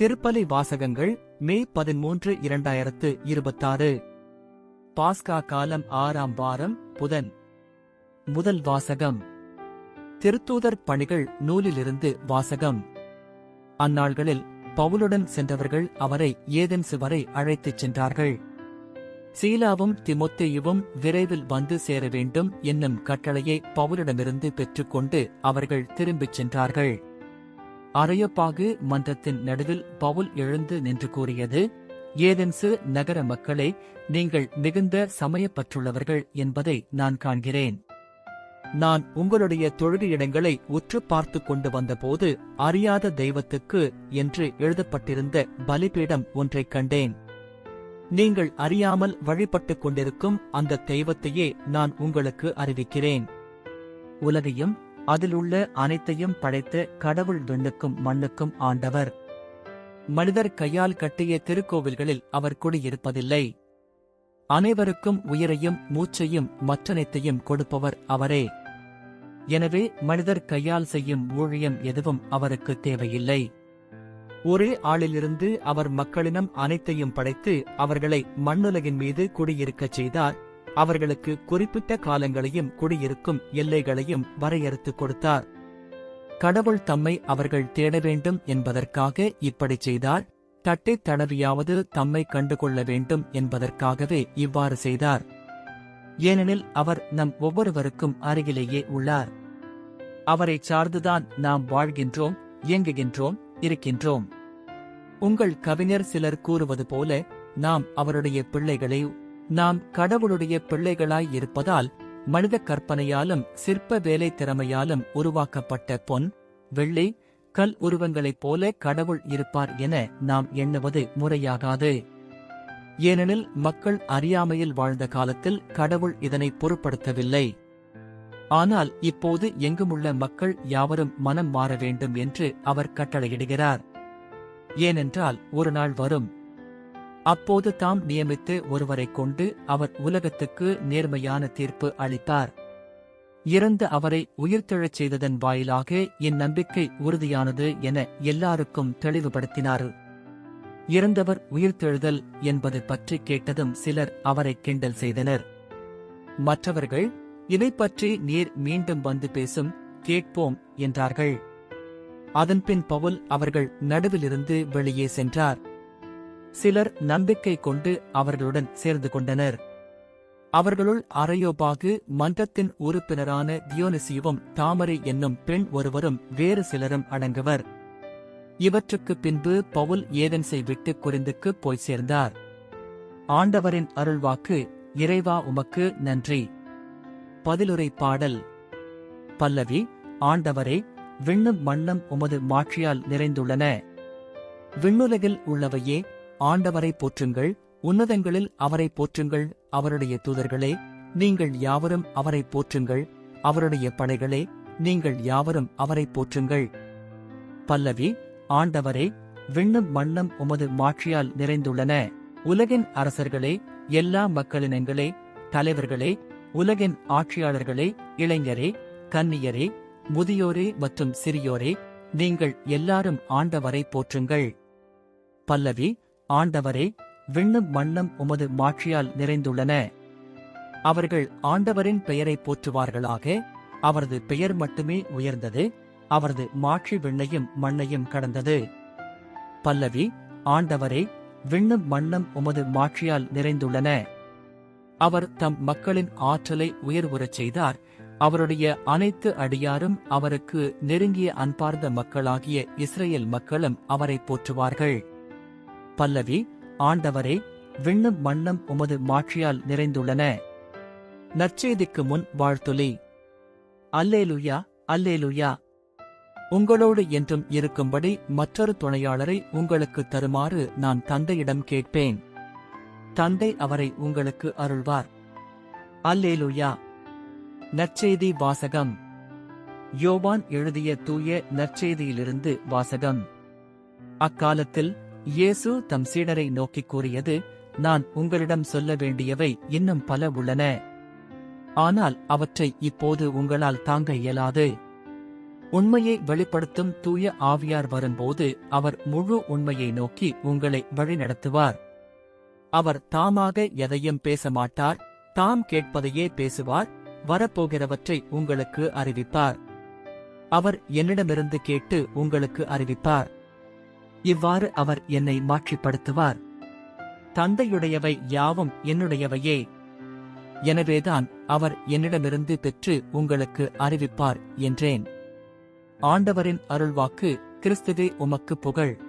திருப்பலி வாசகங்கள் மே 13 2026. பாஸ்கா காலம் 6ஆம் வாரம் புதன். முதல் வாசகம் திருத்தூதர் பணிகள் நூலிலிருந்து வாசகம். அந்நாள்களில் பவுலுடன் சென்றவர்கள் அவரை ஏதென்சு வரை அழைத்துச் சென்றார்கள். சீலாவும் திமோத்தேயுவும் விரைவில் வந்து சேர வேண்டும் என்னும் கட்டளையை பவுலிடமிருந்து பெற்றுக்கொண்டு அவர்கள் திரும்பிச் சென்றார்கள். அரையப்பாகு மன்றத்தின் நடுவில் பவுல் எழுந்து நின்று கூறியது, ஏதென்சு நகர மக்களே, நீங்கள் மிகுந்த சமயப்பற்றுள்ளவர்கள் என்பதை நான் காண்கிறேன். நான் உங்களுடைய தொழுகையிடங்களை உற்று பார்த்து கொண்டு வந்தபோது அறியாத தெய்வத்துக்கு என்று எழுதப்பட்டிருந்த பலிபீடம் ஒன்றைக் கண்டேன். நீங்கள் அறியாமல் வழிபட்டுக் கொண்டிருக்கும் அந்த தெய்வத்தையே நான் உங்களுக்கு அறிவிக்கிறேன். உலகையும் அதிலுள்ள அனைத்தையும் படைத்த கடவுள் விண்ணுக்கும் மண்ணுக்கும் ஆண்டவர். மனிதர் கையால் கட்டிய திருக்கோவில்களில் அவர் குடியிருப்பதில்லை. அனைவருக்கும் உயிரையும் மூச்சையும் மற்றனைத்தையும் கொடுப்பவர் அவரே. எனவே மனிதர் கையால் செய்யும் ஊழியம் எதுவும் அவருக்கு தேவையில்லை. ஒரே ஆளிலிருந்து அவர் மக்களினம் அனைத்தையும் படைத்து அவர்களை மண்ணுலகின் மீது குடியிருக்கச் செய்தார். அவர்களுக்கு குறிப்பிட்ட காலங்களையும் குடியிருக்கும் எல்லைகளையும் வரையறுத்துக் கொடுத்தார். கடவுள் தம்மை அவர்கள் தேட வேண்டும் என்பதற்காக இப்படிச் செய்தார். தட்டித் தடவியாவது தம்மை கண்டுகொள்ள வேண்டும் என்பதற்காகவே இவ்வாறு செய்தார். ஏனெனில் அவர் நம் ஒவ்வொருவருக்கும் அருகிலேயே உள்ளார். அவரைச் சார்ந்துதான் நாம் வாழ்கின்றோம், இயங்குகின்றோம், இருக்கின்றோம். உங்கள் கவிஞர் சிலர் கூறுவது போல, நாம் அவருடைய பிள்ளைகளே. நாம் கடவுளுடைய பிள்ளைகளாய் இருப்பதால் மனித கற்பனையாலும் சிற்ப வேலை திறமையாலும் உருவாக்கப்பட்ட பொன், வெள்ளி, கல் உருவங்களைப் போல கடவுள் இருப்பார் என நாம் எண்ணுவது முறையாகாது. ஏனெனில் மக்கள் அறியாமையில் வாழ்ந்த காலத்தில் கடவுள் இதனை பொருட்படுத்தவில்லை. ஆனால் இப்போது எங்குமுள்ள மக்கள் யாவரும் மனம் மாற வேண்டும் என்று அவர் கட்டளையிடுகிறார். ஏனென்றால் ஒரு நாள் வரும், அப்போது தாம் நியமித்து ஒருவரைக் கொண்டு அவர் உலகத்துக்கு நேர்மையான தீர்ப்பு அளித்தார். இறந்த அவரை உயிர்த்தெழச் செய்ததன் வாயிலாக இந்நம்பிக்கை உறுதியானது என எல்லாருக்கும் தெளிவுபடுத்தினார். இறந்தவர் உயிர்த்தெழுதல் என்பது பற்றி கேட்டதும் சிலர் அவரை கிண்டல் செய்தனர். மற்றவர்கள், இதைப்பற்றி நீர் மீண்டும் வந்து பேசும், கேட்போம் என்றார்கள். அதன்பின் பவுல் அவர்கள் நடுவிலிருந்து வெளியே சென்றார். சிலர் நம்பிக்கை கொண்டு அவர்களுடன் சேர்ந்து கொண்டனர். அவர்களுள் அரையோபாகு மன்றத்தின் உறுப்பினரான தியோனிசியுவும் தாமரை என்னும் பெண் ஒருவரும் வேறு சிலரும் அடங்குவர். இவற்றுக்குப் பின்பு பவுல் ஏதென்சை விட்டு கொரிந்துக்குப் போய் சேர்ந்தார். ஆண்டவரின் அருள்வாக்கு. இறைவா உமக்கு நன்றி. பதிலுரை பாடல். பல்லவி. ஆண்டவரே, விண்ணும் மண்ணும் உமது மாட்சியால் நிறைந்துள்ளன. விண்ணுலகில் உள்ளவையே, ஆண்டவரை போற்றுங்கள். உன்னதங்களில் அவரை போற்றுங்கள். அவருடைய தூதர்களே, நீங்கள் யாவரும் அவரை போற்றுங்கள். அவருடைய படைகளே, நீங்கள் யாவரும் அவரை போற்றுங்கள். பல்லவி. ஆண்டவரே, விண்ணும் மண்ணும் உமது மாட்சியால் நிறைந்துள்ளன. உலகின் அரசர்களே, எல்லா மக்களினங்களே, தலைவர்களே, உலகின் ஆட்சியாளர்களே, இளைஞரே, கன்னியரே, முதியோரே மற்றும் சிறியோரே, நீங்கள் எல்லாரும் ஆண்டவரை போற்றுங்கள். பல்லவி. ஆண்டவரே, விண்ணும் மண்ணும் உமது மாட்சியால் நிறைந்துள்ளன. அவர்கள் ஆண்டவரின் பெயரை போற்றுவார்களாக. அவரது பெயர் மட்டுமே உயர்ந்தது. அவரது மாட்சி விண்ணையும் மண்ணையும் கடந்தது. பல்லவி. ஆண்டவரே, விண்ணும் மண்ணும் உமது மாட்சியால் நிறைந்துள்ளன. அவர் தம் மக்களின் ஆற்றலை உயர்வுறச் செய்தார். அவருடைய அனைத்து அடியாரும் அவருக்கு நெருங்கிய அன்பார்ந்த மக்களாகிய இஸ்ரேல் மக்களும் அவரை போற்றுவார்கள். பல்லவி. ஆண்டவரே, விண்ணும் மண்ணும் உமது மாட்சியால் நிறைந்துள்ளன. நற்செய்திக்கு முன் வாழ்த்துலி. அல்லேலுயா, அல்லேலுயா. உங்களோடு என்றும் இருக்கும்படி மற்றொரு துணையாளரை உங்களுக்கு தருமாறு நான் தந்தையிடம் கேட்பேன். தந்தை அவரை உங்களுக்கு அருள்வார். அல்லேலுயா. நற்செய்தி வாசகம். யோவான் எழுதிய தூய நற்செய்தியிலிருந்து வாசகம். அக்காலத்தில் இயேசு தம் சீடரை நோக்கிக் கூறியது, நான் உங்களிடம் சொல்ல வேண்டியவை இன்னும் பல உள்ளன. ஆனால் அவற்றை இப்போது உங்களால் தாங்க இயலாது. உண்மையை வெளிப்படுத்தும் தூய ஆவியார் வரும்போது அவர் முழு உண்மையை நோக்கி உங்களை வழிநடத்துவார். அவர் தாமாக எதையும் பேச மாட்டார், தாம் கேட்பதையே பேசுவார், வரப்போகிறவற்றை உங்களுக்கு அறிவிப்பார். அவர் என்னிடமிருந்து கேட்டு உங்களுக்கு அறிவிப்பார். இவ்வாறு அவர் என்னை மாட்சிப்படுத்துவார். தந்தையுடையவை யாவும் என்னுடையவையே. எனவேதான் அவர் என்னிடமிருந்து பெற்று உங்களுக்கு அறிவிப்பார் என்றேன். ஆண்டவரின் அருள்வாக்கு. கிறிஸ்துவே உமக்கு புகழ்.